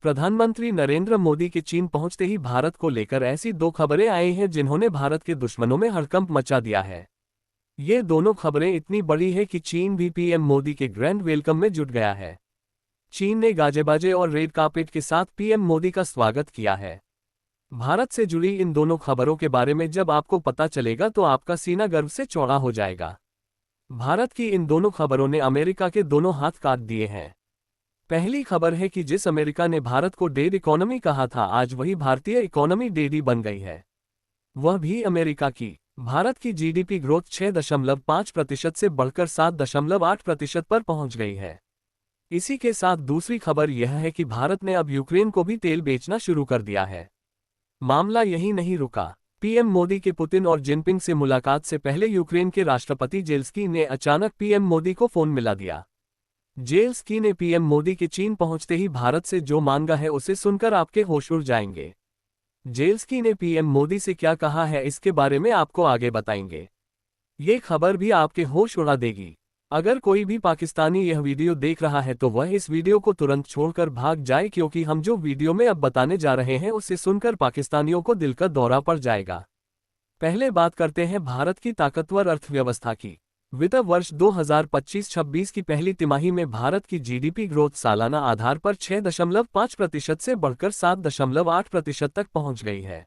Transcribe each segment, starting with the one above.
प्रधानमंत्री नरेंद्र मोदी के चीन पहुंचते ही भारत को लेकर ऐसी दो खबरें आई हैं जिन्होंने भारत के दुश्मनों में हड़कंप मचा दिया है। ये दोनों खबरें इतनी बड़ी है कि चीन भी पीएम मोदी के ग्रैंड वेलकम में जुट गया है। चीन ने गाजे-बाजे और रेड कार्पेट के साथ पीएम मोदी का स्वागत किया है। भारत से जुड़ी इन दोनों खबरों के बारे में जब आपको पता चलेगा तो आपका सीना गर्व से चौड़ा हो जाएगा। भारत की इन दोनों खबरों ने अमेरिका के दोनों हाथ काट दिए हैं। पहली खबर है कि जिस अमेरिका ने भारत को डेड इकोनॉमी कहा था, आज वही भारतीय इकोनॉमी डेडी बन गई है, वह भी अमेरिका की। भारत की जीडीपी ग्रोथ 6.5% से बढ़कर 7.8% पर पहुंच गई है। इसी के साथ दूसरी खबर यह है कि भारत ने अब यूक्रेन को भी तेल बेचना शुरू कर दिया है। मामला यही नहीं रुका। पीएम मोदी के पुतिन और जिनपिंग से मुलाकात से पहले यूक्रेन के राष्ट्रपति जेलेंस्की ने अचानक पीएम मोदी को फोन मिला दिया। जेलेंस्की ने पीएम मोदी के चीन पहुंचते ही भारत से जो मांगा है उसे सुनकर आपके होश उड़ जाएंगे। जेलेंस्की ने पीएम मोदी से क्या कहा है इसके बारे में आपको आगे बताएंगे। ये खबर भी आपके होश उड़ा देगी। अगर कोई भी पाकिस्तानी यह वीडियो देख रहा है तो वह इस वीडियो को तुरंत छोड़कर भाग जाए, क्योंकि हम जो वीडियो में अब बताने जा रहे हैं उसे सुनकर पाकिस्तानियों को दिल का दौरा पड़ जाएगा। पहले बात करते हैं भारत की ताकतवर अर्थव्यवस्था की। वित्त वर्ष 2025-26 की पहली तिमाही में भारत की जीडीपी ग्रोथ सालाना आधार पर 6.5% से बढ़कर 7.8% तक पहुंच गई है।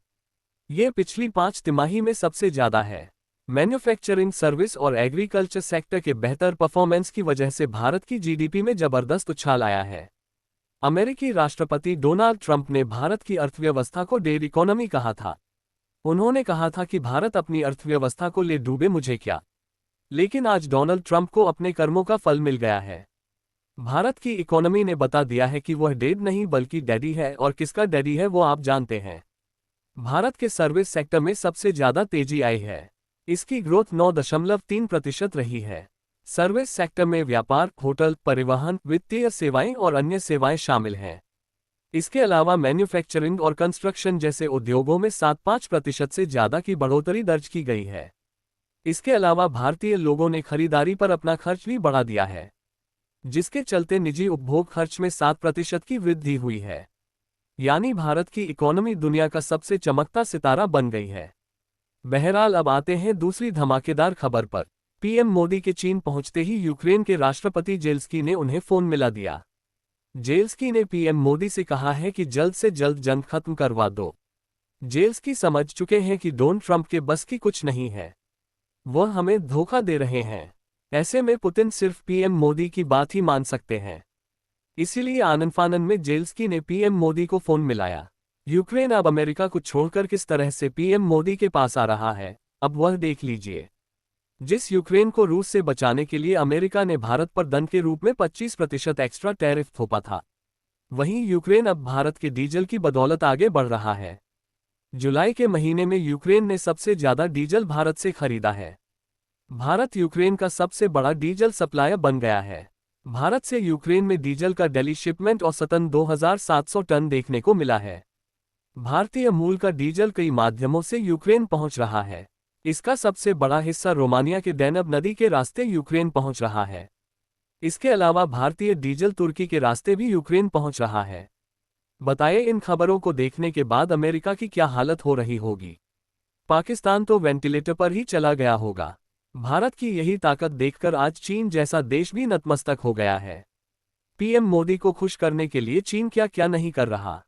ये पिछली 5 तिमाही में सबसे ज्यादा है। मैन्युफैक्चरिंग, सर्विस और एग्रीकल्चर सेक्टर के बेहतर परफॉर्मेंस की वजह से भारत की जीडीपी में जबरदस्त उछाल आया है। अमेरिकी राष्ट्रपति डोनाल्ड ट्रंप ने भारत की अर्थव्यवस्था को डेड इकोनॉमी कहा था। उन्होंने कहा था कि भारत अपनी अर्थव्यवस्था को ले डूबे मुझे क्या। लेकिन आज डोनाल्ड ट्रंप को अपने कर्मों का फल मिल गया है। भारत की इकोनॉमी ने बता दिया है कि वह डेड नहीं बल्कि डैडी है, और किसका डैडी है वो आप जानते हैं। भारत के सर्विस सेक्टर में सबसे ज्यादा तेजी आई है। इसकी ग्रोथ 9.3% रही है। सर्विस सेक्टर में व्यापार, होटल, परिवहन, वित्तीय सेवाएं और अन्य सेवाएं शामिल हैं। इसके अलावा मैन्युफैक्चरिंग और कंस्ट्रक्शन जैसे उद्योगों में 7.5% से ज्यादा की बढ़ोतरी दर्ज की गई है। इसके अलावा भारतीय लोगों ने खरीदारी पर अपना खर्च भी बढ़ा दिया है, जिसके चलते निजी उपभोग खर्च में 7% की वृद्धि हुई है। यानी भारत की इकोनॉमी दुनिया का सबसे चमकता सितारा बन गई है। बहरहाल अब आते हैं दूसरी धमाकेदार खबर पर। पीएम मोदी के चीन पहुंचते ही यूक्रेन के राष्ट्रपति जेलेंस्की ने उन्हें फोन मिला दिया। जेलेंस्की ने पीएम मोदी से कहा है कि जल्द से जल्द जंग खत्म करवा दो। जेलेंस्की समझ चुके हैं कि डोनाल्ड ट्रंप के बस की कुछ नहीं है, वह हमें धोखा दे रहे हैं। ऐसे में पुतिन सिर्फ पीएम मोदी की बात ही मान सकते हैं। इसीलिए आनन-फानन में जेलेंस्की ने पीएम मोदी को फोन मिलाया। यूक्रेन अब अमेरिका को छोड़कर किस तरह से पीएम मोदी के पास आ रहा है, अब वह देख लीजिए। जिस यूक्रेन को रूस से बचाने के लिए अमेरिका ने भारत पर दंड के रूप में 25% एक्स्ट्रा टैरिफ थोपा था, वहीं यूक्रेन अब भारत के डीजल की बदौलत आगे बढ़ रहा है। जुलाई के महीने में यूक्रेन ने सबसे ज्यादा डीजल भारत से खरीदा है। भारत यूक्रेन का सबसे बड़ा डीजल सप्लायर बन गया है। भारत से यूक्रेन में डीजल का डेली शिपमेंट औसतन 2700 टन देखने को मिला है। भारतीय मूल का डीजल कई माध्यमों से यूक्रेन पहुंच रहा है। इसका सबसे बड़ा हिस्सा रोमानिया के डैनब नदी के रास्ते यूक्रेन पहुंच रहा है। इसके अलावा भारतीय डीजल तुर्की के रास्ते भी यूक्रेन पहुंच रहा है। बताइए, इन खबरों को देखने के बाद अमेरिका की क्या हालत हो रही होगी। पाकिस्तान तो वेंटिलेटर पर ही चला गया होगा। भारत की यही ताकत देखकर आज चीन जैसा देश भी नतमस्तक हो गया है। पीएम मोदी को खुश करने के लिए चीन क्या क्या नहीं कर रहा।